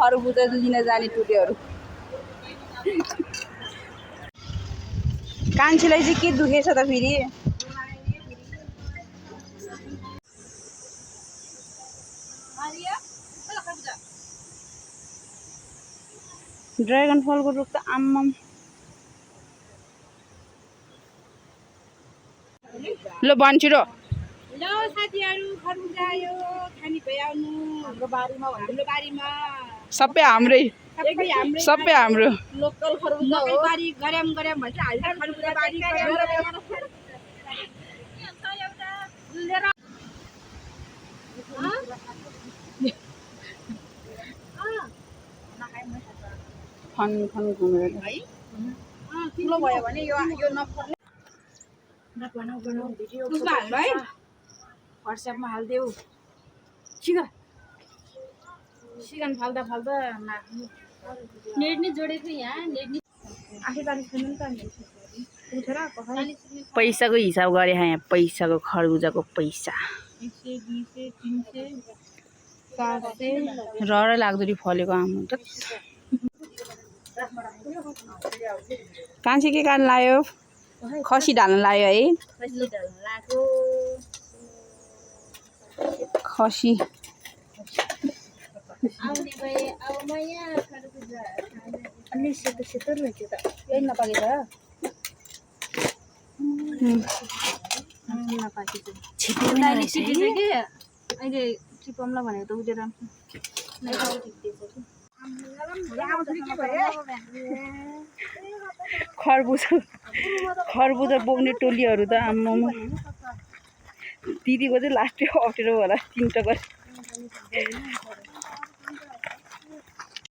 खरबुजा लिन जाने टुटेहरू। कान्छीलाई चाहिँ के दुखेछ त फेरि? ड्रागन फलको रुख त आम्मम। ल भन्छु र। ल साथीहरु खरबुजा आयो, खानी भइआउनु हाम्रो बारीमा। सबै हाम्रै। सबै हाम्रो। लोकल खरबुजा हो। बारी गरम भन्छ हाल्छ खरबुजा बारी फन घुमेर है। ठुलो भयो भने यो नपर्ने। बनाऊ भिडियो उसमा हाल्नु है। WhatsApp मा हाल्देऊ। सिगन फाल्दा नेट नि जोडेको यहाँ नेट नि 840 छैन नि त उठेर पैसाको हिसाब गरे यहाँ पैसाको खरबुजाको पैसा 100 200 300 400 र लाग्दो रि फलेको आम त कान्छी के कारण लायो खसी ढाल्न लायो है खसी ढाल्न लाको खसी आउने भए अब म यहाँ खरबुजा अनि सेतो रहेछ त यही नपाकेछ नपाकेछ छिटो सिकेछ के अहिले चिपम्ला भनेको त उडेर खरबुजा बोक्ने टोलीहरू त आम्मामा दिदीको चाहिँ लास्टै अप्ठ्यारो होला 3 टकर